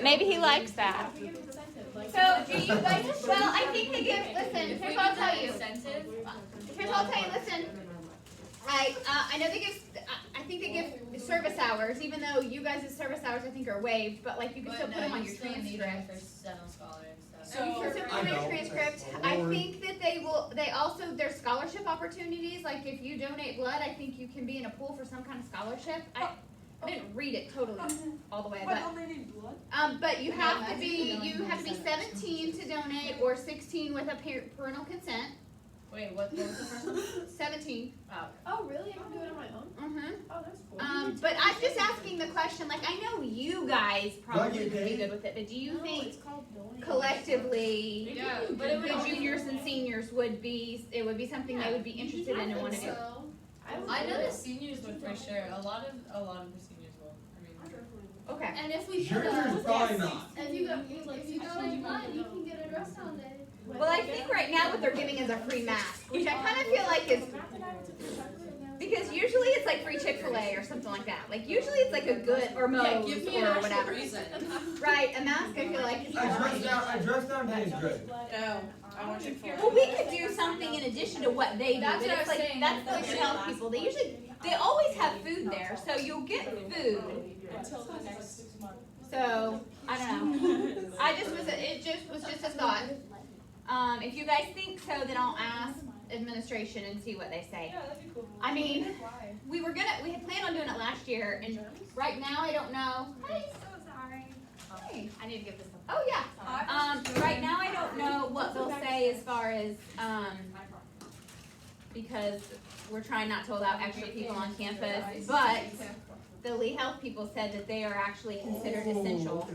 Maybe he likes that. So do you guys? Well, I think they give. Listen, here's what I'll tell you. Here's what I'll tell you. Listen, I know they give. I think they give service hours, even though you guys' service hours I think are waived. But like you can still put them on your transcript. So you can still put them in your transcript. I think that they will. They also there's scholarship opportunities. Like if you donate blood, I think you can be in a pool for some kind of scholarship. I didn't read it totally all the way, but you have to be 17 to donate or 16 with a parental consent. Wait, what was the first one? 17. Oh, really? I can do it on my own? Mm-hmm. Oh, that's cool. But I'm just asking the question, like, I know you guys probably would be good with it, but do you think it's called donate. collectively Yeah, but it would the all be juniors and seniors would be something they would be interested in and want to do? I know the seniors would for sure. A lot of the seniors will. I mean, Okay. And if we Juniors probably not. if you go in blood, you can get a dress down day. Well, I think right now what they're giving is a free mask, which I kind of feel like is, because usually it's like free Chick-fil-A or something like that. Like usually it's like a good, or Moe's give me an or actual whatever. reason. Right, a mask I feel like is I dress down day is good. No, I want you well, we could do something in addition to what they do. That's but what I it's was like, saying. that's like the health people. They always have food there, so you'll get food. Until the next 6 months. So, I don't know. It was just a thought. If you guys think so, then I'll ask administration and see what they say. Yeah, that'd be cool. I mean, we had planned on doing it last year, and right now I don't know. Hey, so sorry. Hey, I need to give this one. Oh yeah. Right now I don't know what they'll say as far as because we're trying not to allow extra people on campus, but the Lee Health people said that they are actually considered essential.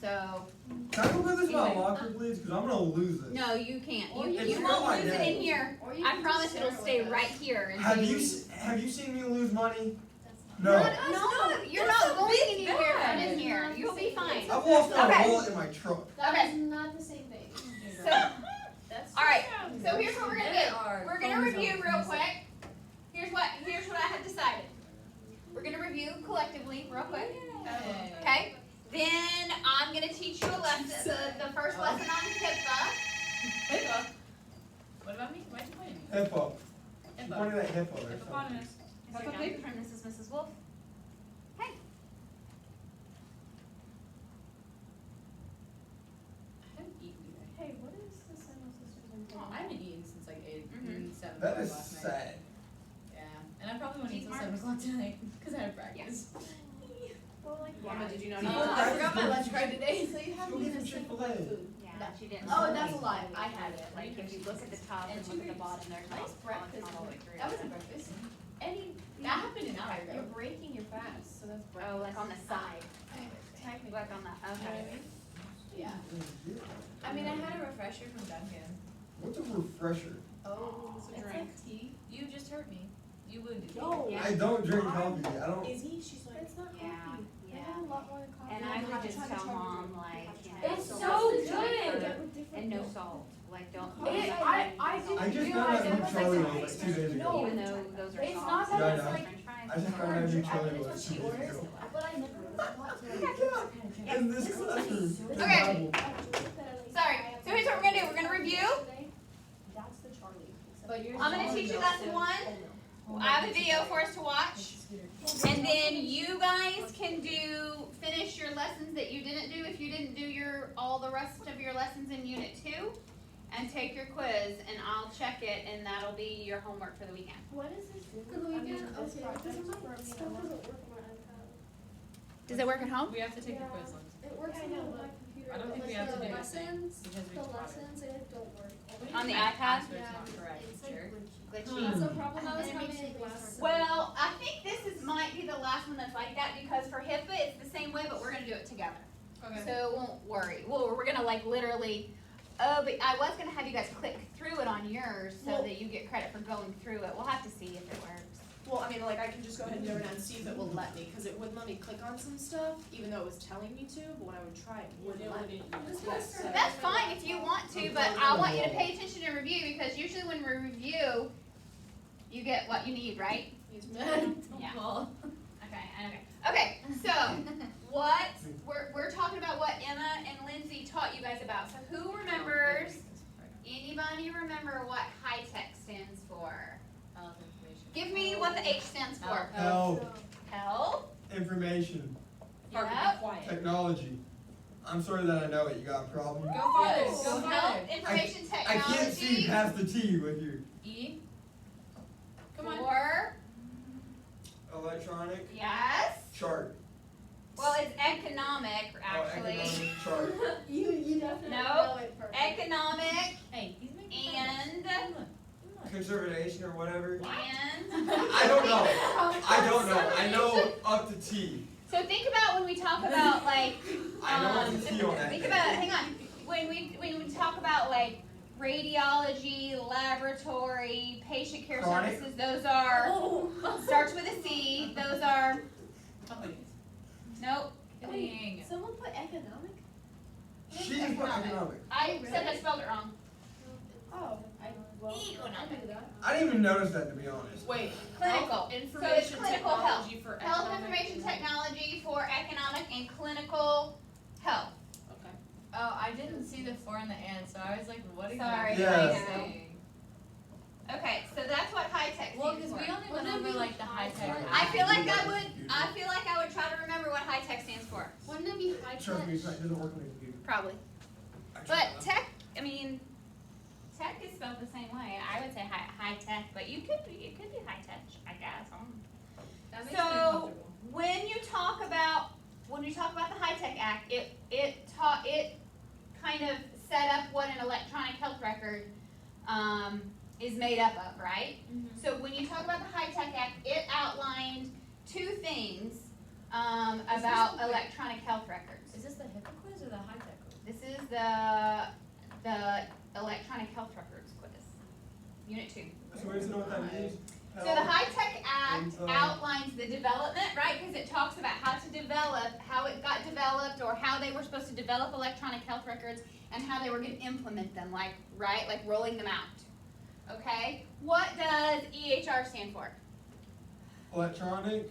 So Can I go put this in my locker, please? Because I'm gonna lose it. no, you can't. It's You for won't my lose it dad. in here. I promise it'll stay right here. Have until you seen me lose money? No, No. you're not going anywhere from in here. You'll be fine. I've lost my Okay. wallet in my truck. That is not the same thing. So, all right. So here's what we're gonna do. We're gonna review real quick. Here's what I had decided. We're gonna review collectively real quick. Okay. Then I'm gonna teach you a lesson. The first lesson on HIPAA. HIPAA. What about me? Why'd you point at me? Hippo. She HIPAA. pointed at hippo or something. Hippopotamus. That's a paper from this is Mrs. Wolf. Hey. I haven't eaten today. Hey, what is the Sentinel Sisters in Oh, I haven't eaten since like 8, Mhm. 7 That is last night. sad. Yeah, and I probably won't eat till Cheese 7 o'clock tonight because I had practice. Well, like, Mama, did you know? I forgot my lunch card today. So you have Go to get get a some simplified Chick-fil-A. food. Yeah, she didn't. Oh, that's a lie. I had it. Like if you look at the top and look at the bottom, there's like Nice breakfast. all the way through. That wasn't breakfast. That happened in You're Cairo. breaking your fast, so that's breakfast. Oh, like on the side. Technically. Like on the okay. Yeah. I mean, I had a refresher from Dunkin'. What's a refresher? Oh, it's a It's drink. like tea. You just hurt me. You wounded me. No. Yeah. I don't drink coffee. I don't. Is he? She's like, it's not Yeah, coffee. I yeah. have a lot more than coffee. And I would just tell mom like, you know, It's don't so put sugar good. and no salt. Like don't. I I just didn't found out realize it who was Charlie like was like 2 days No. ago. Even though those are It's sauce. not that Yeah, I it's know. like, French fries. I just found out who Charlie was 2 days ago. but I never thought to. In this classroom. Okay. Sorry. So here's what we're gonna do. We're gonna review. That's the Charlie. But you're. I'm gonna teach you lesson 1. I have a video for us to watch. And then you guys can finish your lessons that you didn't do if you didn't do all the rest of your lessons in unit 2 and take your quiz and I'll check it and that'll be your homework for the weekend. What is this? For the weekend? Okay. Because my stuff doesn't work on my iPad. Does it work at home? We have to take the quiz ones. It works Yeah, I on know, my but computer. I don't think but we like have to the do the same lessons, because we the taught it. lessons, it don't work. On the iPad? Password's not Yeah. correct, It's like sure. Glitchy. That's the problem I was And then it makes having. it less- Well, I think might be the last one that's like that because for HIPAA it's the same way, but we're gonna do it together. Okay. So won't worry. Well, we're gonna like literally. Oh, but I was gonna have you guys click through it on yours so Well- that you get credit for going through it. We'll have to see if it works. Well, I mean, like, I can just go ahead and do it now and see if it will let me, because it wouldn't let me click on some stuff, even though it was telling me to, but when I would try, it wouldn't let me. Yes, so- That's fine if you want to, but I want you to pay attention and review because usually when we review, you get what you need, right? Yes, ma'am. Yeah. Okay. Okay. So what we're talking about what Lindsay taught you guys about. So who remembers, anybody remember what high tech stands for? Health information. Give me what the H stands for. Health, Health. information, Parker, be Yep. quiet. technology. I'm sorry that I know it, you got a problem? Go farther. Yes. Go Health, farther. information I technology. can't see past the T with you. E. Come on. For, Electronic yes. chart. Well, it's economic, actually. Economic chart. You definitely No. know it first. Economic Hey, he's making and, Conservation or whatever. and. I don't know. I don't know. I know up to T. So think about when we talk about like, I know up to T on that. think thing. about, hang on, when we talk about like radiology, laboratory, patient care Chronic. services, those are, Oh. starts with a C, those are, Companies. nope, Kidding. Someone put economic? She just put economic. I said I spelled it wrong. Oh, well, Economic. I knew that. I didn't even notice that, to be honest. Wait, Clinical. health, So it's information clinical health. technology for Health economic information and- technology for economic and clinical health. Okay. Oh, I didn't see the 4 and the and, so I was like, what Sorry, exactly Yeah. are I you know. saying? Okay, so that's what high tech Well, stands because for. we only went Wouldn't it over be like the high tech. I feel like I Computer. would try to remember what high tech stands for. Wouldn't it be high Trust me, tech? it doesn't work on the computer. Probably. I But tried. tech, I mean, tech is spelled the same way. I would say high tech, but it could be high tech, I guess. That makes me So, when you talk about the High Tech Act, it kind of set up what an electronic health record is made up of, right? So when you talk about the High Tech Act, it outlined two things about the- electronic health records. Is this the HIPAA quiz or the high tech quiz? This is the electronic health records quiz, Unit 2. So we need to know what that means. So the High Tech Act Info. outlines the development, right? Because it talks about how it got developed, or how they were supposed to develop electronic health records, and how they were going to implement them, like rolling them out. Okay? What does EHR stand for? Electronic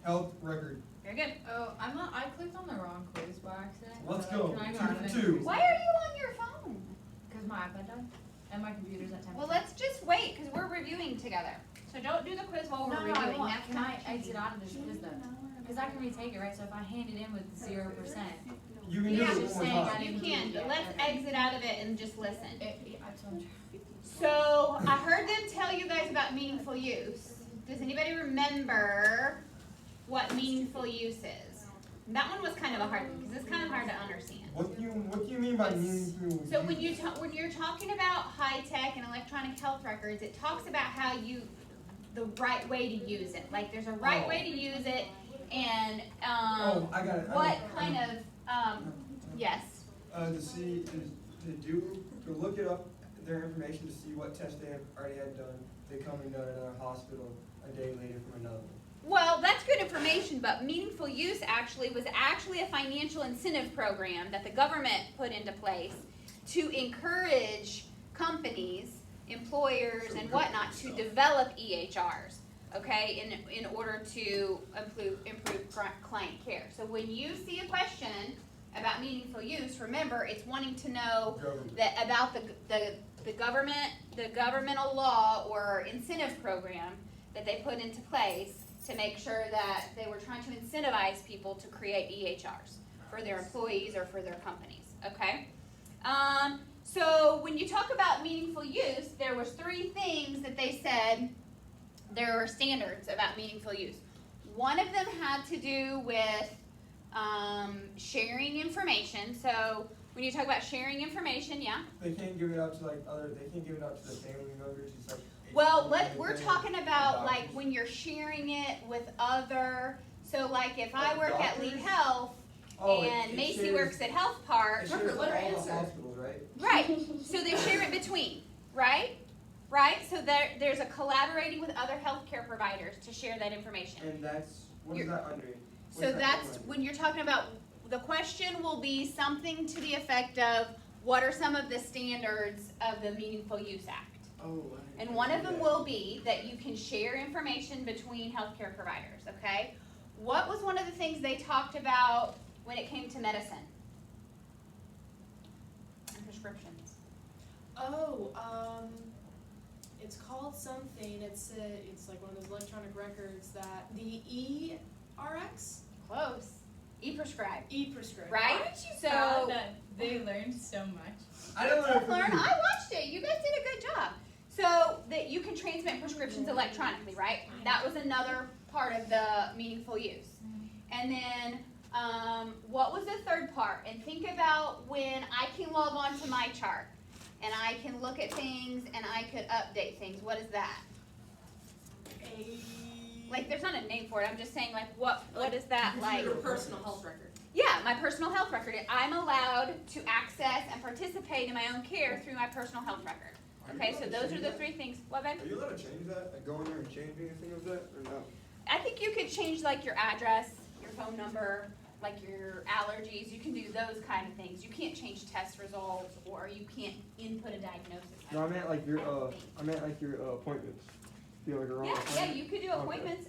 health record. Very good. Oh, I clicked on the wrong quiz by accident. Let's so go. Can I go 2 out of for it? 2. Why are you on your phone? Because my iPad died and my computer's at 10%. Well, let's just wait, because we're reviewing together. So don't do the quiz while we're No, reviewing. I won't. That's Can not I exit cheating. out of this quiz though? Because I can retake it, right? So if I hand it in with 0%, You can do Yeah, it just one saying more I time. You can, but let's exit out of it and just listen. I told you. So I heard them tell you guys about meaningful use. Does anybody remember what meaningful use is? That one was kind of a hard one because it's kind of hard to understand. What do you mean by meaningful? So when you're talking about high tech and electronic health records, it talks about how the right way to use it. Like there's a right Oh. way to use it, and Oh, I got it. what kind of yes. To look it up, their information to see what tests they have already had done. They come and done at another hospital a day later from another one. Well, that's good information, but meaningful use was actually a financial incentive program that the government put into place to encourage companies, employers, and whatnot to develop EHRs, okay, in order to improve client care. So when you see a question about meaningful use, remember it's wanting to know Government. that about the governmental law or incentive program that they put into place to make sure that they were trying to incentivize people to create EHRs for their employees or for their companies, okay? So when you talk about meaningful use, there was 3 things that they said there were standards about meaningful use. One of them had to do with sharing information. So when you talk about sharing information, yeah? They can't give it out to they can't give it out to the family members. It's like. Well, it's we're only talking the about like doctors. when you're sharing it with so like if I Like work at Lee doctors? Health Oh, and it Macy shares- works at Health Park, It Parker, shares let her all the answer. hospitals, right? right, so they share it between, right? Right, so there's a collaborating with other healthcare providers to share that information. And that's, what is You're- that under? So that's, when you're talking about, the question will be something to the effect of, what are some of the standards of the Meaningful Use Act? Oh. And one of them will be that you can share information between healthcare providers, okay? What was one of the things they talked about when it came to medicine? prescriptions? Oh, it's called something. It's like one of those electronic records that the eRx, Close. E-prescribe. e-prescribe. Right? Aren't you So- proud that they learned so much? I don't know Did learn. I watched it. You guys did a good job. So that you can transmit prescriptions electronically, right? That was another part of the meaningful use. And then, what was the third part? And think about when I can log on to my chart and I can look at things and I could update things. What is that? Like, there's not a name for it. I'm just saying, like, what is that like? Your personal health record. Yeah, my personal health record. I'm allowed to access and participate in my own care through my personal health record. Okay, so those are the three things. What, babe? Are you allowed to change that? Like go in there and change anything of that or no? I think you could change like your address, your phone number, like your allergies. You can do those kind of things. You can't change test results or you can't input a diagnosis. No, I meant like I don't think. your appointments. Feel like you're Yeah, you could do appointments.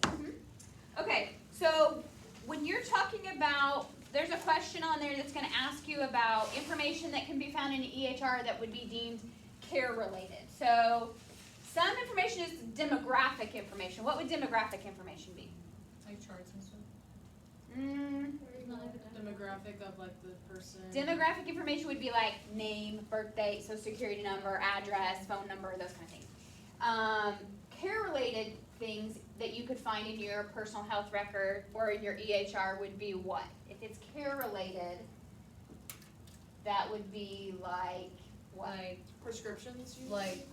Okay, so when you're talking about, there's a question on there that's going to ask you about information that can be found in an EHR that would be deemed care related. So some information is demographic information. What would demographic information be? Like charts and stuff. Demographic of like the person. Demographic information would be like name, birthday, social security number, address, phone number, those kind of things. Care-related things that you could find in your personal health record or in your EHR would be what? If it's care-related, that would be like what? Like Prescriptions. like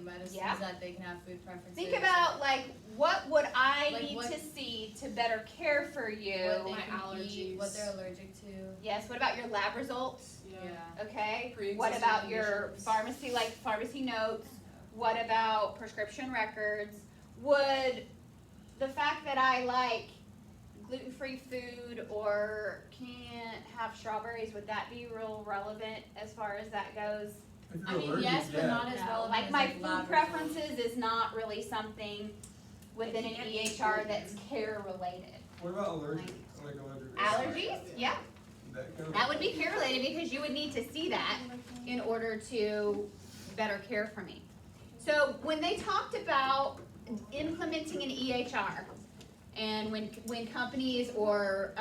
medicines Yeah. that they can have food preferences. Think about like what would I Like need what- to see to better care for you? what they My can eat, what allergies. they're allergic to. Yes, what about your lab results? Yeah. Okay, Pre-existing what about your conditions. pharmacy, like pharmacy notes? What about prescription records? Would the fact that I like gluten-free food or can't have strawberries, would that be real relevant as far as that goes? I mean, yes, but not as No, relevant like as my like food lab preferences is not really something within an EHR that's care related. What about allergic? Like allergic. Allergies, yeah. That That would be care related because you would need to see that in order to better care for me. So when they talked about implementing an EHR, and when companies or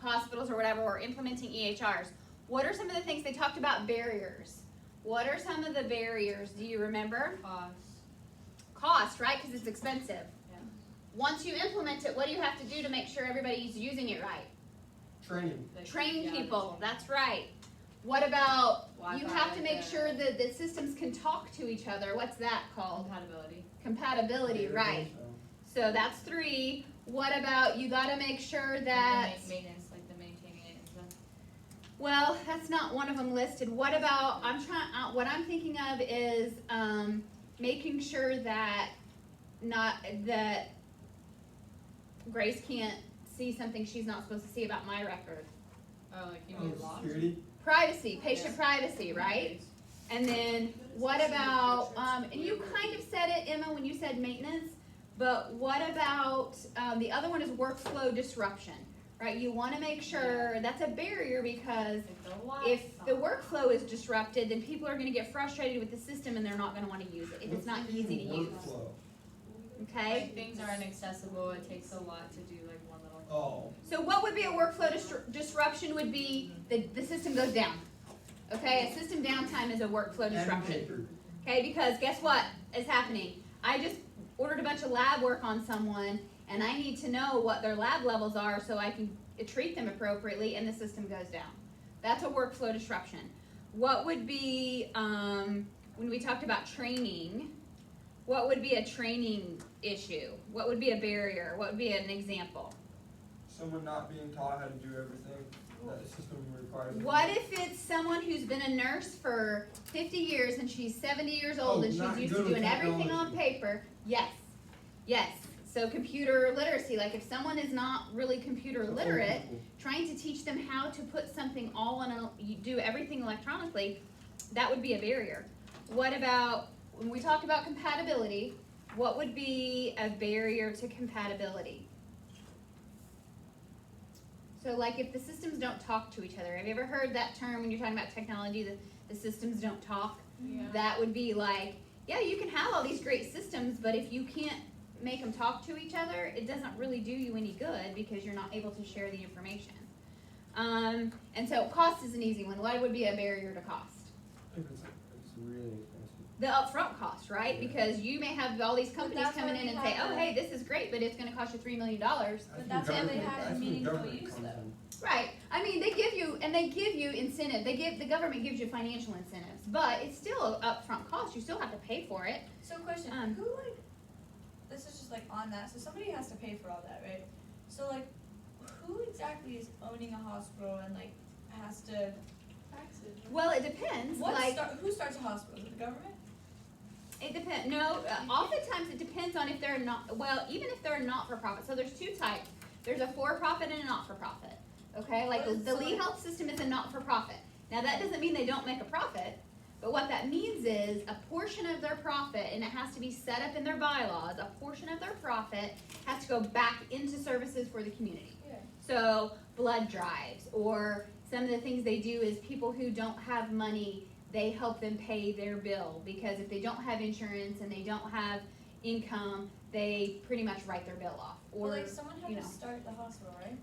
hospitals or whatever were implementing EHRs, what are some of the things they talked about? Barriers. What are some of the barriers? Do you remember? Cost. Cost, right? Because it's expensive. Yeah. Once you implement it, what do you have to do to make sure everybody's using it right? Training. Train Yeah, people, that's right. What about, you Wi-Fi, have to make like sure that the systems can talk to each other. What's that called? Compatibility. Compatibility, right. So that's 3. What about, you gotta make sure that, Like the maintenance, like the maintaining it and stuff. well, that's not one of them listed. What about, what I'm thinking of is, making sure that that Grace can't see something she's not supposed to see about my record. Oh, like you need locked. Security. Privacy, patient privacy, right? And then what about, and you kind of said it, Emma, when you said maintenance, but what about, the other one is workflow disruption, right? You wanna make sure, that's a barrier because if the workflow is disrupted, then people are gonna get frustrated with the system and they're not gonna wanna use it, if it's not easy to use, Workflow. okay? Like things are inaccessible, it takes a lot to do like one little. Oh. So what would be a workflow disruption would be the system goes down, okay? A system downtime is a workflow disruption. Paper. Okay, because guess what is happening? I just ordered a bunch of lab work on someone and I need to know what their lab levels are so I can treat them appropriately and the system goes down. That's a workflow disruption. What would be, when we talked about training, what would be a training issue? What would be a barrier? What would be an example? Someone not being taught how to do everything that the system requires. them to What do. if it's someone who's been a nurse for 50 years and she's 70 years old Oh, and she's not used good to with doing everything on technology. paper? Yes, yes. So computer literacy, like if someone is not really computer So old literate, people. trying to teach them how to put something all on you do everything electronically, that would be a barrier. What about, when we talk about compatibility, what would be a barrier to compatibility? So like if the systems don't talk to each other, have you ever heard that term when you're talking about technology, the systems don't talk? Yeah. That would be like, yeah, you can have all these great systems, but if you can't make them talk to each other, it doesn't really do you any good because you're not able to share the information. And so cost is an easy one. What would be a barrier to cost? If it's really expensive. The upfront cost, right? Yeah. Because you may have all these companies that's coming why in we and say, have oh, the- hey, this is great, but it's gonna cost you $3 million. But that's why they have meaningful use, though. Right. I mean, they give you incentive. The government gives you financial incentives, but it's still an upfront cost. You still have to pay for it. So question, Um, who like, this is just like on that, so somebody has to pay for all that, right? So like, who exactly is owning a hospital and like has to, Well, it depends. who starts a hospital, is it the government? It depends. No, oftentimes it depends on if they're not. Well, even if they're not for profit. So there's two types. There's a for profit and a not for profit. Okay, like What is the Lee so- Health System is a not for profit. Now that doesn't mean they don't make a profit, but what that means is a portion of their profit, and it has to be set up in their bylaws. A portion of their profit has to go back into services for the community. Yeah. So blood drives, or some of the things they do is people who don't have money, they help them pay their bill, because if they don't have insurance and they don't have income, they pretty much write their bill off. Or Well, like someone had you to know. start the hospital, right?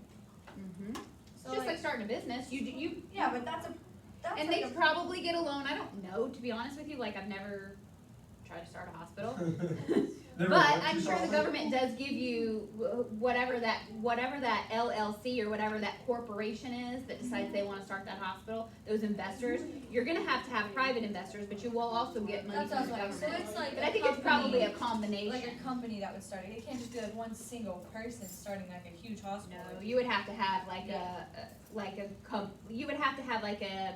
Mhm. So Just like starting a business, you yeah, but that's and like they probably get a loan. I don't know, to be honest with you. Like I've never tried to start a hospital. Never But went I'm to sure the something? government does give you whatever that LLC or whatever that corporation is that decides they want to start that hospital. Those investors, you're going to have private investors, but you will also get money That's what I from was the like, so government. it's like But a I think it's probably a company- combination. like a company that would start it. It can't just be like one single person starting like a huge hospital. No, you would have to have like you would have to have like a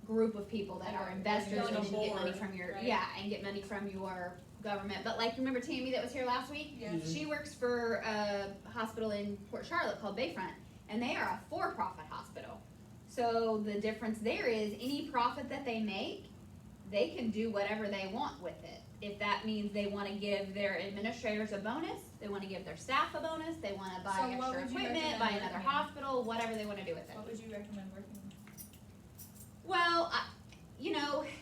group of people that are investors Like a and get money board, from your right? and get money from your government. But like, remember Tammy that was here last week? Yeah. Mhm. She works for a hospital in Port Charlotte called Bayfront, and they are a for-profit hospital. So the difference there is any profit that they make, they can do whatever they want with it. If that means they want to give their administrators a bonus, they want to give their staff a bonus, they want to buy So what extra would you equipment, recommend buy another working in? hospital, whatever they want to do with it. What would you recommend working in? Well,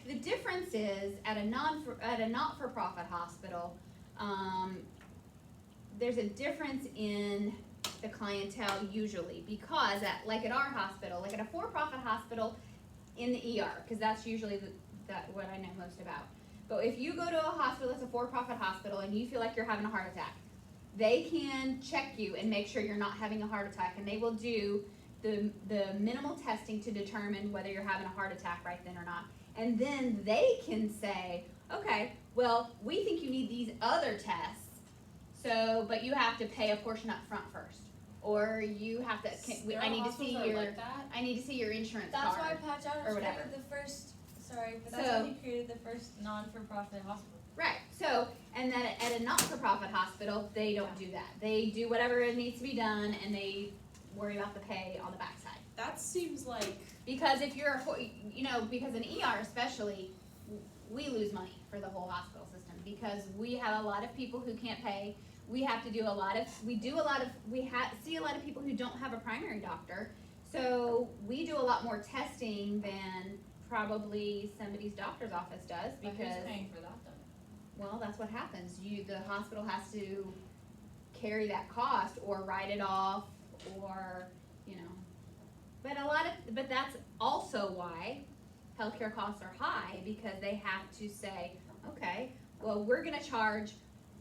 the difference is at a not-for-profit hospital, there's a difference in the clientele usually, because at our hospital, like at a for-profit hospital in the ER, because that's usually what I know most about. But if you go to a hospital that's a for-profit hospital and you feel like you're having a heart attack, they can check you and make sure you're not having a heart attack, and they will do the minimal testing to determine whether you're having a heart attack right then or not. And then they can say, okay, well, we think you need these other tests, but you have to pay a portion up front first. Or you have to, I need to see I need to see your insurance That's why card. Pat Jones or whatever. created the first, but that's So- why he created the first non-for-profit hospital. Right, so, and then at a not-for-profit hospital, they don't do that. They do whatever it needs to be done, and they worry about the pay on the backside. That seems like, Because if you're, because in ER especially, we lose money for the whole hospital system, because we have a lot of people who can't pay. We have to do see a lot of people who don't have a primary doctor, so we do a lot more testing than probably somebody's doctor's office does, But because. who's paying for that then? Well, that's what happens. The hospital has to carry that cost or write it off, or, but that's also why healthcare costs are high, because they have to say, okay, well, we're gonna charge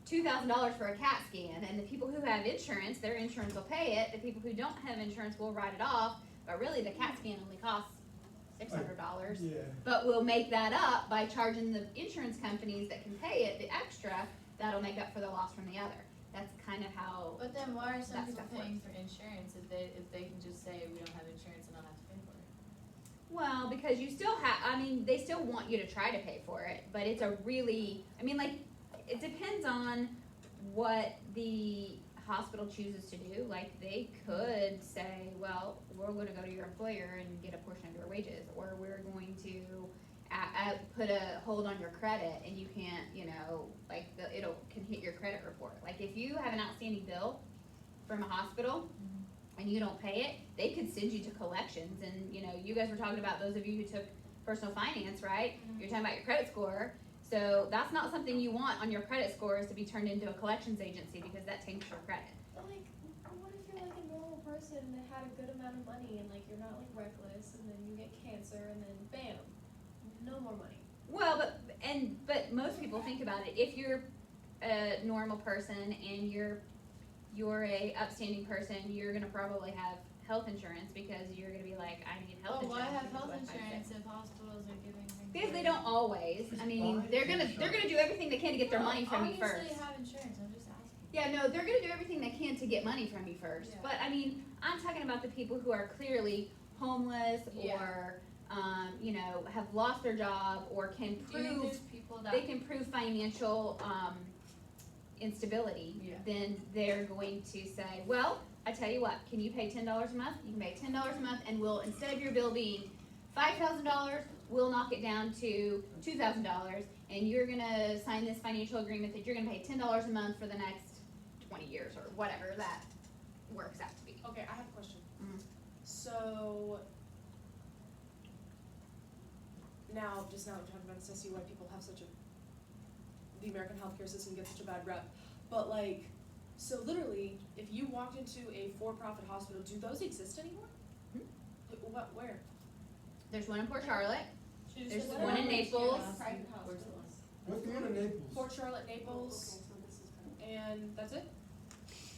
$2,000 for a CAT scan, and the people who have insurance, their insurance will pay it. The people who don't have insurance will write it off, but really the CAT scan only costs $600. Yeah. But we'll make that up by charging the insurance companies that can pay it the extra. That'll make up for the loss from the other. That's kind of how. But then why are some That people stuff paying for insurance if they can just say we don't have insurance and not have to pay for it? Well, because you still they still want you to try to pay for it, but it's it depends on what the hospital chooses to do. Like, they could say, well, we're going to go to your employer and get a portion of your wages, or we're going to put a hold on your credit, and you can't, can hit your credit report. Like, if you have an outstanding bill from a hospital, and you don't pay it, they could send you to collections. And, you know, you guys were talking about those of you who took personal finance, right? You're talking about your credit score. So that's not something you want on your credit score, is to be turned into a collections agency, because that tanks your credit. But like, what if you're like a normal person that had a good amount of money and like you're not like reckless and then you get cancer and then bam, no more money. Well, but most people think about it. If you're a normal person and you're a upstanding person, you're gonna probably have health insurance, because you're gonna be like, I need health But why insurance. have health because of what I insurance said. if hospitals are giving things Because they away? don't always. I mean, Why they're gonna do everything they can to get their money from you first. Obviously have insurance, I'm just asking. Yeah, no, they're gonna do everything they can to get money from you first. Yeah. But I mean, I'm talking about the people who are clearly homeless Yeah. or, you know, have lost their job or can Do you think prove there's people that? they can prove financial instability, Yeah. then they're going to say, well, I tell you what, can you pay $10 a month? You can pay $10 a month, and we'll, instead of your bill being $5,000, we'll knock it down to $2,000, and you're gonna sign this financial agreement that you're gonna pay $10 a month for the next 20 years, or whatever that works out to be. Okay, I have a question. Mhm. So, now we're talking about this, I see why people have the American healthcare system gets such a bad rep. But like, so literally, if you walked into a for-profit hospital, do those exist anymore? Hmm. What, where? There's one in Port Charlotte. Choose There's just one in Naples. Private hospitals. What's the one in Naples? Port Charlotte, Naples, and that's it?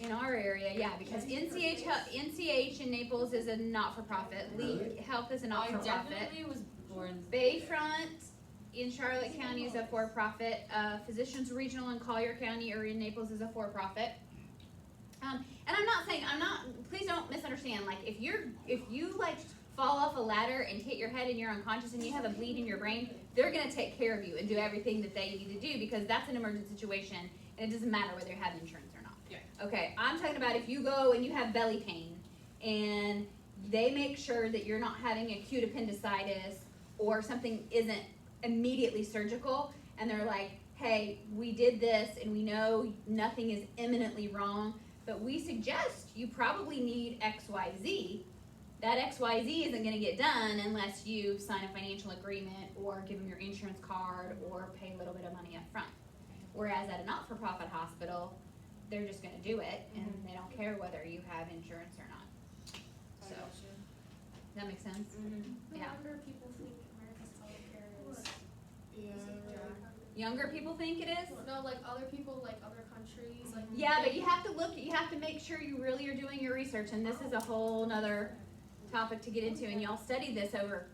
In our area, yeah, because NCH in Naples is a not-for-profit. League Health is a I not-for-profit. definitely was born. Bayfront in Charlotte County is a for-profit. Physicians Regional in Collier County or in Naples is a for-profit. And please don't misunderstand, like, if you like fall off a ladder and hit your head and you're unconscious and you have a bleed in your brain, they're gonna take care of you and do everything that they need to do, because that's an emergent situation, and it doesn't matter whether you have insurance or not. Yeah. Okay, I'm talking about if you go and you have belly pain, and they make sure that you're not having acute appendicitis or something isn't immediately surgical, and they're like, hey, we did this and we know nothing is imminently wrong, but we suggest you probably need XYZ. That XYZ isn't gonna get done unless you sign a financial agreement or give them your insurance card or pay a little bit of money up front. Whereas at a not-for-profit hospital, they're just gonna do it, and they don't care whether you have insurance or not. So, does that make sense? Mm-hmm. Yeah. No wonder people think America's healthcare is. Younger people think it is? No, like other people, like other countries, like. Yeah, but you have to make sure you really are doing your research, and this is a whole nother topic to get into, and y'all studied this over,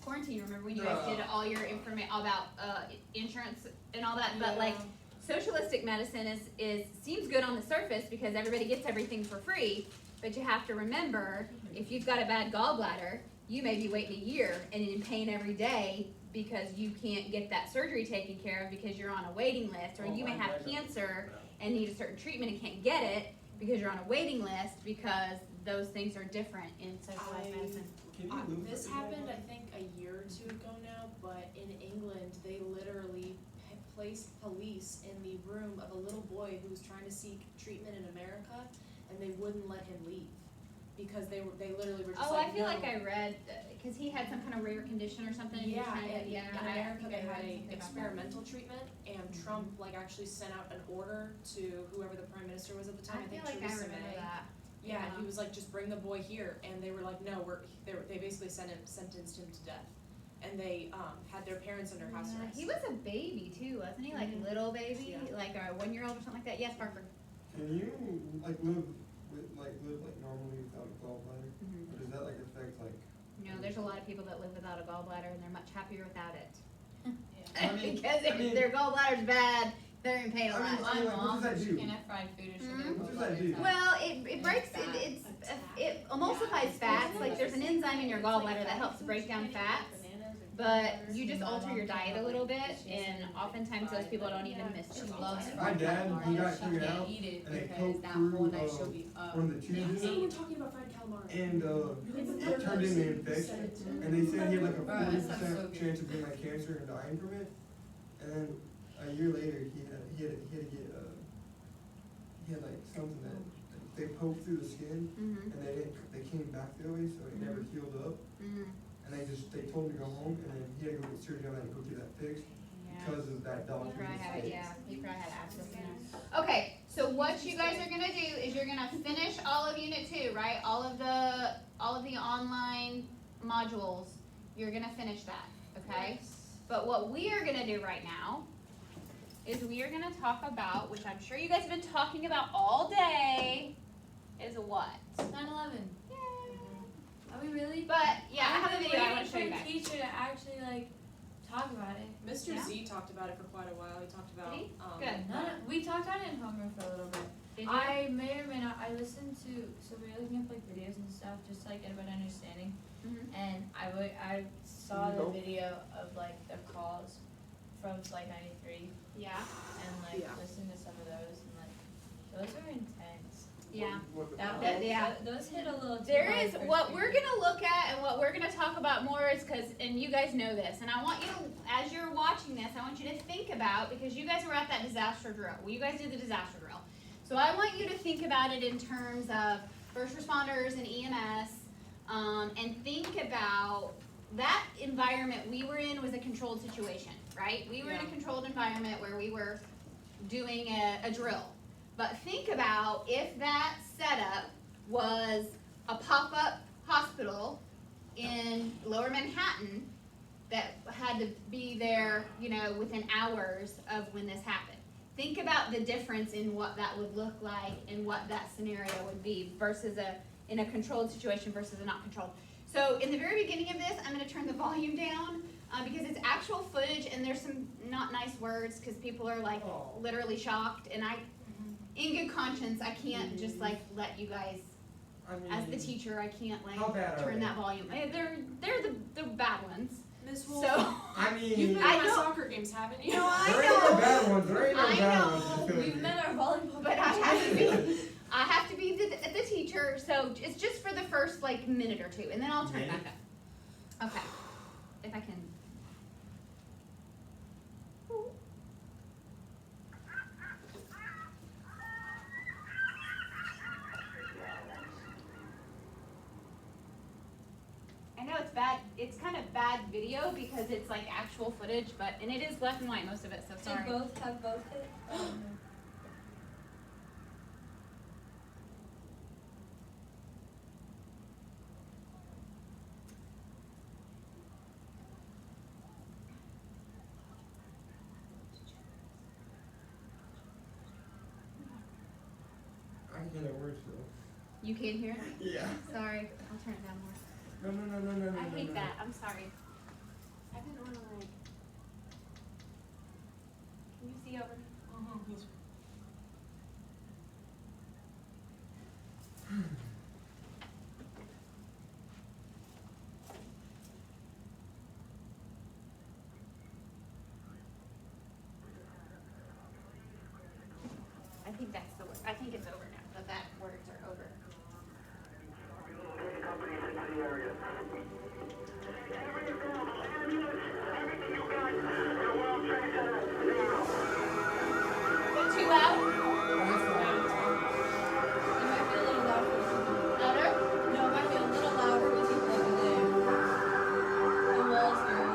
quarantine, remember when you guys did all your information about, insurance and all that, but like, socialistic medicine seems good on the surface because everybody gets everything for free, but you have to remember, if you've got a bad gallbladder, you may be waiting a year and in pain every day because you can't get that surgery taken care of because you're on a waiting list, or you may have cancer and need a certain treatment and can't get it because you're on a waiting list, because those things are different in socialized medicine. Can you move This it? happened, I think, a year or two ago now, but in England, they literally placed police in the room of a little boy who was trying to seek treatment in America, and they wouldn't let him leave, because they literally were just Oh, like, I feel no. like I read, cause he had some kind of rare condition or something, and he was Yeah, trying to, and yeah, in I America, think they I had read a something about that. experimental treatment, and Trump like actually sent out an order to whoever the prime minister was at the time, I think I feel like I Theresa remember May. that. Yeah, and Yeah. he was like, just bring the boy here, and they were like, no, they basically sentenced him to death, and they, had their parents under house Yeah, arrest. he was a baby too, wasn't he? Like Mhm. little baby, Yeah. like a 1-year-old or something like that. Yes, Parker. Can you live normally without a gallbladder? Or does that affect No, there's a lot of people that live without a gallbladder, and they're much happier without it. Yeah. I mean- Because I mean- if their gallbladder's bad, they're in pain a I mean, lot. I mean, My what mom, does that she do? can't have fried food or she'll Mhm. get What does blood that do? inside. Well, it breaks, fat. it emulsifies fats, like there's an enzyme in your gallbladder that helps break down fats, but you just alter your diet a little bit, and oftentimes those people don't even miss She their loves gallbladder. My fried dad, calamari, he got she figured can't out, eat it and they because poked that through, whole night she'll be up. one of the tubes, So we're talking about fried calamari. and it turned into an infection, and they said he had like a Bruh, that sounds so 40% good. chance of getting cancer and dying from it. And then a year later, he had to get he had something that they poked through the skin Mhm. and they came back that way, so it never healed up. Mhm. And they told him to go home, and then he had to go get surgery on that and go get that fixed Yeah. because of that dog. He probably using had it, sticks. yeah, he probably had access in there. Okay, so what you guys are gonna do is you're gonna finish all of Unit 2, right? All of the online modules, you're gonna finish that, okay? But what we are gonna do right now is we are gonna talk about, which I'm sure you guys have been talking about all day, is what? 9/11. Are we really? But, yeah, I have a video I wanna show you For guys. a teacher to actually like talk about it. Mr. Yeah. Z talked about it for quite a while. He talked about, Did he? Good. We talked about it in homeroom for a little bit. Did you? I may or may not. I listened to, so we were looking up like videos and stuff just to like get a better understanding. Mhm. And I saw the video of like the calls from Flight 93 Yeah, and like Yeah. listened to some of those and like those are intense. yeah. That, yeah. Those hit a little too There hard is, for what students. we're gonna look at and what we're gonna talk about more is and you guys know this, and I want you to, as you're watching this, I want you to think about, because you guys were at that disaster drill. Well, you guys did the disaster drill. So I want you to think about it in terms of first responders and EMS, and think about that environment we were in was a controlled situation, right? We were in a Yeah. controlled environment where we were doing a drill. But think about if that setup was a pop-up hospital in Lower Manhattan that had to be there, within hours of when this happened. Think about the difference in what that would look like and what that scenario would be versus in a controlled situation versus a not controlled. So in the very beginning of this, I'm gonna turn the volume down because it's actual footage and there's some not nice words because people are like literally shocked, and in good conscience, I can't just like let you guys, I mean, as the teacher, I can't like how bad are turn they? that volume. They're the bad ones. Miss Wolf, So I mean, you've been I at my know- soccer games, haven't you? No, I there ain't no know. bad ones. There ain't no I bad know. ones. I feel We've you. met our volleyball. But I have to be the teacher, so it's just for the first like minute or two, and then I'll turn it back up. Okay, if I can. I know it's bad. It's kind of bad video because it's like actual footage, and it is black and white most of it. So sorry. Did both have both hit? Oh, no. I can hear the words though. You can't hear it? Yeah. Sorry, I'll turn it down more. No. I hate that. I'm sorry. I didn't want to like. Can you see over? Yes. I think that's the word. I think it's over now. That words are over. Is it too loud? It might be a little loud for the people. Louder? No, it might be a little loud for the people over there. The walls are.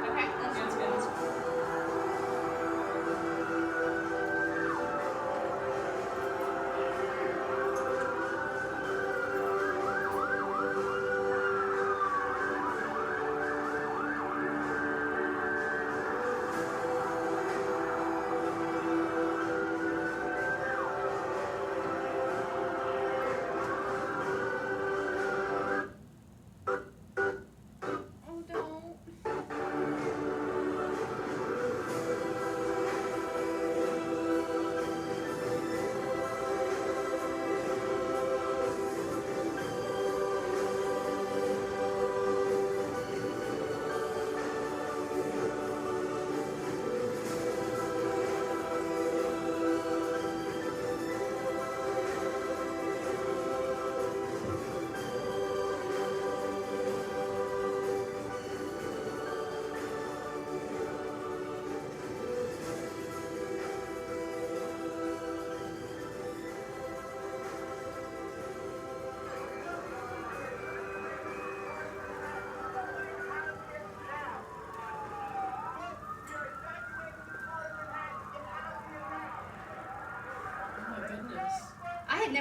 Okay. That's good.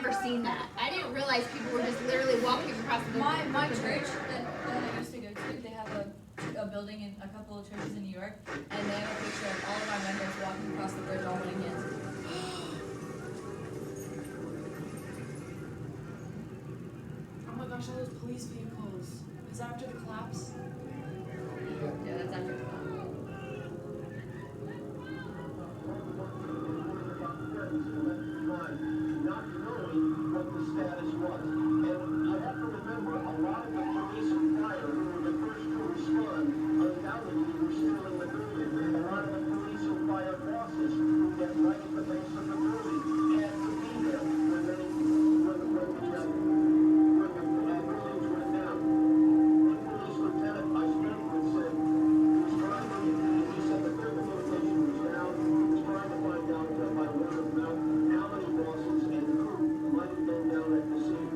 never seen that. I didn't realize people were just literally walking across the My church that I used to go to, they have a building in a couple of churches in New York, and they have a picture of all of our members walking across the bridge all holding hands. Oh my gosh, all those police vehicles. Is that after the collapse? Yeah, that's after. Not knowing what the status was. And you have to remember, a lot of the police and fire who were the first to respond undoubtedly were still in the building. A lot of the police and fire bosses who get right at the base of the building had to be there when the buildings went down. One police lieutenant I spoke with said he was trying to, he said the building location was down. He was trying to find out by word of mouth how many bosses and crew might have been down at the scene.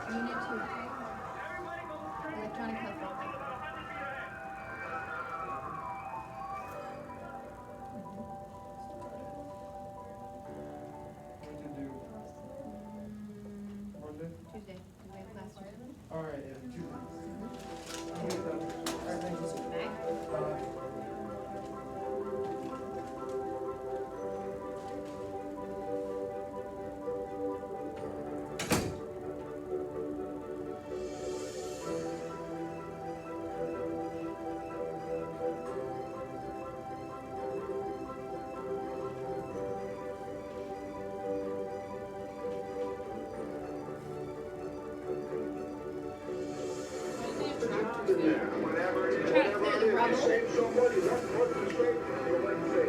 Unit 2. Electronic health record. What to do? Monday? Tuesday. We have class Tuesday. Alright, yeah, Tuesday. I'll get it done. Alright, thank you. Bye. Whenever it Try to clear the is, rubble. save somebody, that's what the state is going to say.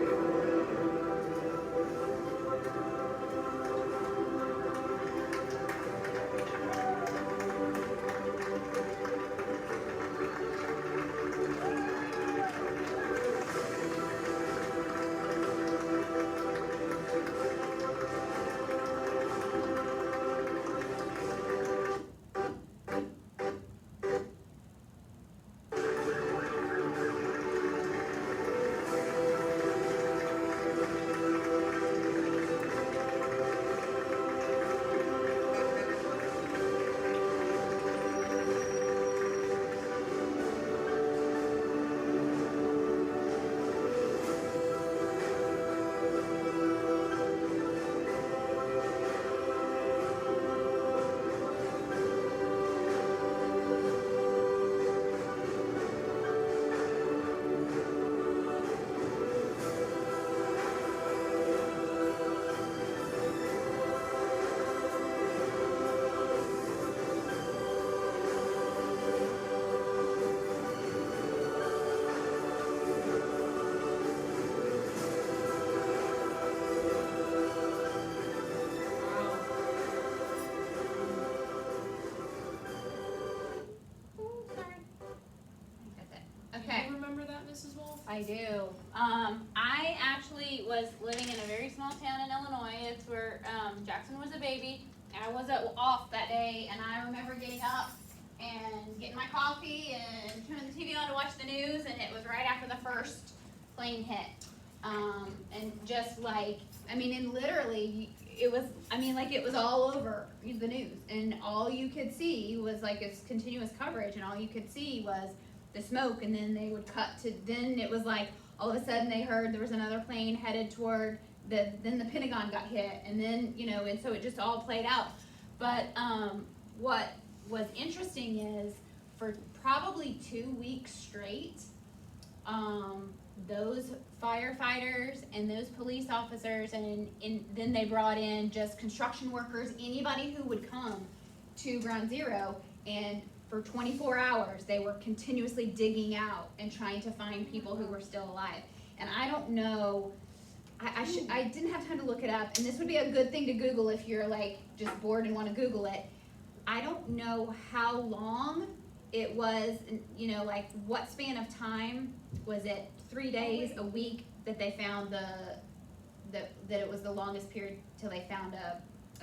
Mrs. Wolf? I do. I actually was living in a very small town in Illinois. It's where Jackson was a baby. And I was off that day, and I remember getting up and getting my coffee and turning the TV on to watch the news, and it was right after the first plane hit. And just like, I mean, and literally, it was, I mean, like, it was all over the news, and all you could see was like its continuous coverage, and all you could see was the smoke, and then they would cut to, then it was like, all of a sudden they heard there was another plane headed toward then the Pentagon got hit, and then, you know, and so it just all played out. But what was interesting is for probably 2 weeks straight, those firefighters and those police officers, and then they brought in just construction workers, anybody who would come to Ground Zero, and for 24 hours they were continuously digging out and trying to find people who were still alive. And I don't know, I didn't have time to look it up, and this would be a good thing to Google if you're like just bored and want to Google it. I don't know how long it was, you know, like what span of time was it? 3 days, a week that they found that it was the longest period till they found a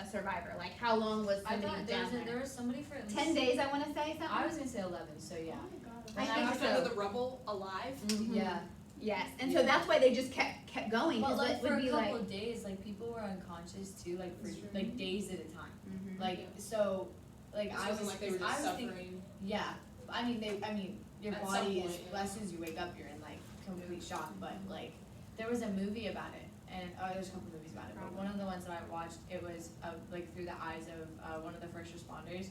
survivor. Like how long was I somebody thought down there was somebody for at least 10 days, I want to say something. I was gonna say 11, so yeah. Oh my god. I When think was so. After the rubble alive? Mhm. Yeah. Yes, and so that's why they just kept going, But because like it for would a be couple like, of days, like people were unconscious too, like for That's true. like days at a time. Mhm. Like so, like This I was wasn't like they were I just was thinking, suffering. yeah. I mean your At some body is point, yeah. as soon as you wake up you're in like complete shock. But like there was a movie about it, and there's a couple movies about it. But one of the ones that I watched, it was like through the eyes of one of the first responders,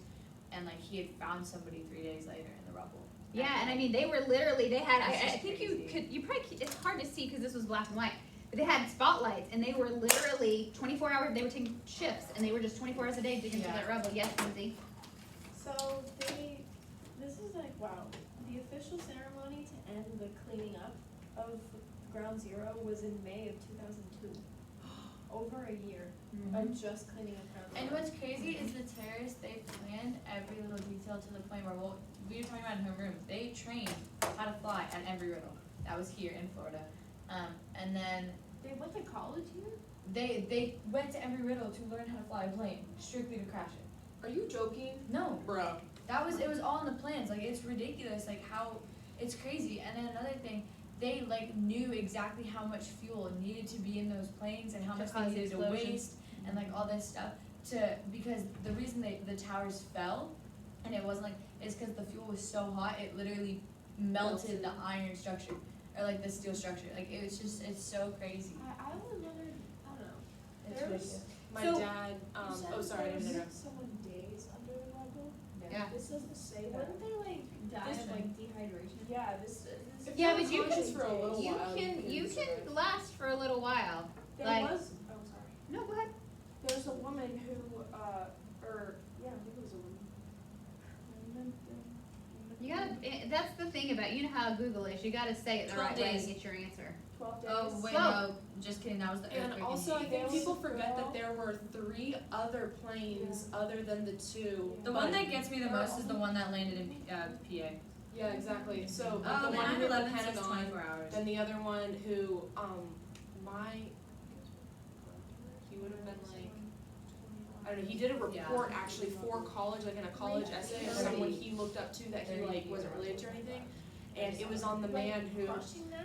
and like he had found somebody 3 days later in the rubble. yeah, and I mean, they were literally, they had, It's I just think crazy. you probably, it's hard to see because this was black and white, but they had spotlights, and they were literally 24 hours, they were taking shifts, and they were just 24 hours a day digging through Yeah. that rubble. Yes, Lindsay? So this is like, wow, the official ceremony to end the cleaning up of Ground Zero was in May of 2002. Over a year of just cleaning up Ground Zero. And what's crazy is the terrorists, they planned every little detail to the point where, well, we were talking about in homeroom, they trained how to fly at Embry-Riddle. That was here in Florida. And then They went to college here? they went to Embry-Riddle to learn how to fly a plane, strictly to crash it. Are you joking? No, Bro. it was all in the plans. Like, it's ridiculous, like how, it's crazy. And then another thing, they like knew exactly how much fuel needed to be in those planes and how To much they cause the needed to explosion. waste and like all this stuff because the reason the towers fell and it wasn't like is because the fuel was so hot it literally melted the iron structure or like the steel structure. Like it was just, it's so crazy. I was wondering, I don't know. It's There's- ridiculous. My So- dad, You said oh sorry, I didn't there was interrupt. someone days under the rubble? Yeah. This doesn't say that. Wouldn't they like die of like dehydration? Yeah, this If Yeah, you're but you unconscious can- for a little You while, you survive. can last for a little while. There Like- was, oh sorry. No, go ahead. There's a woman who, yeah, I think it was a woman. You gotta, that's the thing about, you know how Google is, you gotta say it the 12 right way days. to get your answer. 12 days. Oh wait, Whoa. no, just kidding. That was the earthquake. And also, I in think There people was forget girl- that there were 3 other planes other than the 2. the one that gets me the most is the one that landed in PA. Yeah, exactly. So Oh, the the one who hit the 9/11 says Pentagon, 24 hours. then the other one who, he would have been like, I don't know, he did a report actually for college, like in a college essay of someone he looked up to that he like wasn't related to or anything. And it was on the man who,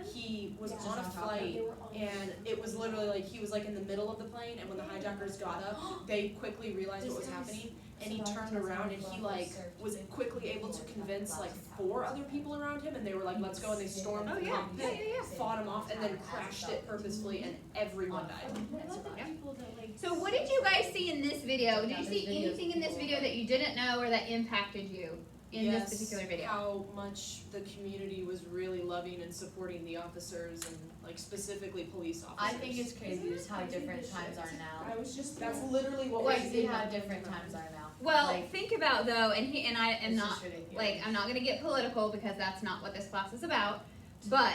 he was Yeah. on a Just on top flight They were on and it was literally like he was like in the middle of the plane and when the hijackers got up, they quickly realized what was happening and he turned around and he like was quickly able to convince like 4 other people around him and they were like, let's go, and they stormed Oh, the yeah, cockpit, yeah. fought him off and then crashed it purposefully and everyone died. What about the people that like? So what did you guys see in this video? Did you see anything in this video that you didn't know or that impacted you in this particular video? How much the community was really loving and supporting the officers and like specifically police I officers. think it's crazy Isn't just it how crazy different this times shit? are now. I was just. That's literally what Like we see see how happening different around. times are now. Well, Like- think about though, and I am It's not, just ridiculous. like, I'm not gonna get political because that's not what this class is about, but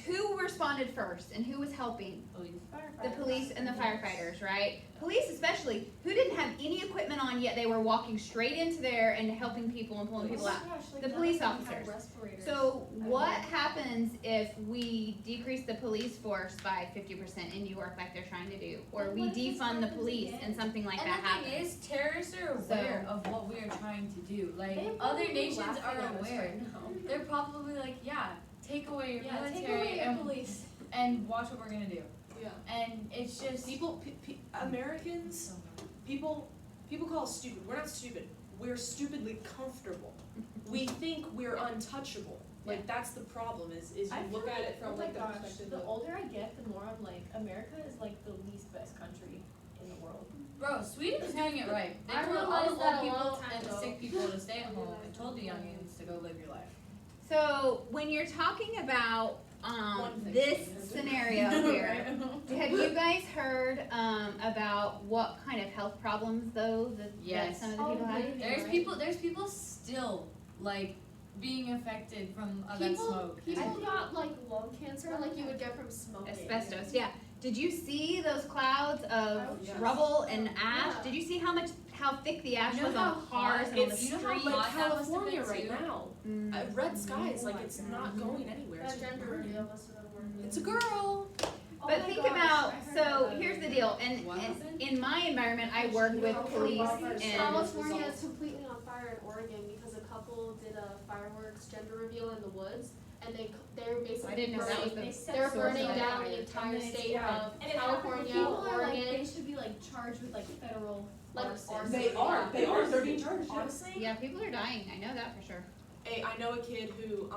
who responded first and who was helping? Police. The police and the firefighters, right? Police especially, who didn't have any equipment on yet, they were walking straight into there and helping people and pulling people out. The police officers. So what happens if we decrease the police force by 50% in New York like they're trying to do? Or we defund the police and something like that And the thing happens? is, terrorists are aware of what we are trying to do. Like, other nations are aware. They're probably like, yeah, take away your military and watch what we're gonna do. Yeah. And it's just Americans, people call us stupid. We're not stupid. We're stupidly comfortable. We think we're untouchable. Like that's the problem. Is you look at it from like the perspective The of older I get, the more I'm like, America is like the least best country in the world. Bro, Sweden's doing it right. They I told all realized the that old a long people time and the ago. sick people to stay at home and told the youngins to go live your life. So when you're talking about One thing. this scenario here, have you guys heard about what kind of health problems though that Yes. some of the people have? There's people still like being affected from that smoke. People got like lung cancer like you would get from smoking. Asbestos, yeah. Did you see those clouds of Yes. rubble and ash? Yeah. Did you see how thick the ash You know was how on the cars and on the it's you know how streets? like hot that must have California been right too? now. Mm. Red skies, like it's not going anywhere. It's That just gender burning. reveal must have been working. It's a girl. Oh But my think gosh, about, I heard so about here's it. the deal, and What happened? in my environment, I work with police and, California is completely on fire in Oregon because a couple did a fireworks gender reveal in the woods, and they're basically I didn't know that was burning- the they're source burning of down fire. the entire state yeah. of And it California, people are like, Oregon. they should be like charged with like federal Like arson. arson. They are. They're being charged. yeah. Honestly, yeah, people are dying, I know that for sure. I know a kid who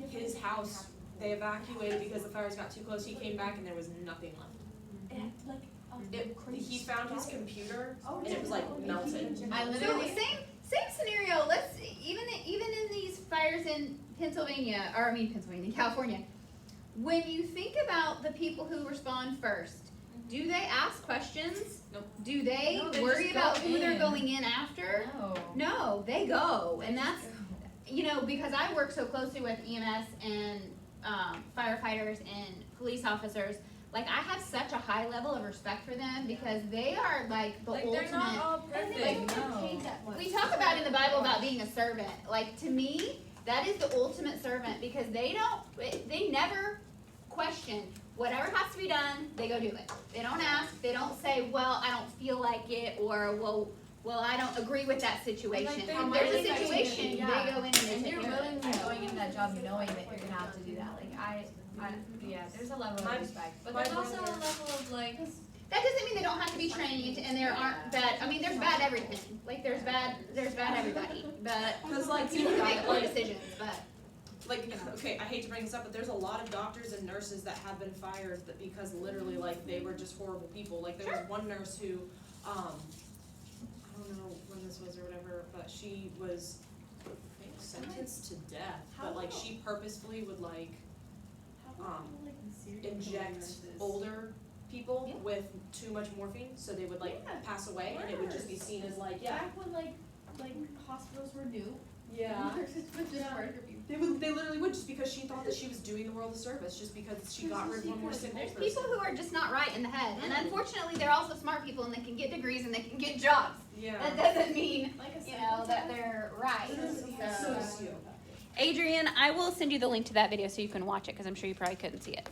his house they evacuated because the fires got too close. He came back and there was nothing left. it had like He found his computer Oh, and it was like melted. I So literally same scenario, let's, even in these fires in California, when you think about the people who respond first, do they ask questions? Nope. Do they No, they worry just go about who they're in. going in after? no. No, they go, and that's, you know, because I work so closely with EMS and firefighters and police officers, like I have such a high level of respect for them because they are like the Like ultimate. they're not all and they perfect. don't get No. paid that much. We talk about in the Bible about being a servant. Like to me, that is the ultimate servant because they never question whatever has to be done. They go do it. They don't ask. They don't say, "Well, I don't feel like it," or "Well, I don't agree with that situation." Like, they're If there's a really situation, yeah. they go in and they And take you're care of it. willingly going into that job knowing that you're gonna have to do that. Like yeah, there's a level My- of respect, but my there's also a brother- level of like. That doesn't mean they don't have to be trained, and there aren't bad. I mean, there's bad everything. Like there's bad everybody. But Because like people too, make poor like decisions. But like okay, I hate to bring this up, but there's a lot of doctors and nurses that have been fired that because literally like they were just horrible people. Like there was one nurse who, I don't know when this was or whatever, but she was I think, sentenced to death. But like she purposefully would like inject older people Yeah. with too much morphine, so they would like Yeah. pass away, and it would just be seen as like Back when like hospitals were new. yeah. Nurses would just murder people. They literally would just because she thought that she was doing the world a service, just because she got rid of one more sick old there's person. people who are just not right in the head, and unfortunately, they're also smart people, and they can get degrees and they can get jobs. Yeah. That doesn't mean Like a you know that they're right. Sociopath. Adrian, I will send you the link to that video so you can watch it because I'm sure you probably couldn't see it.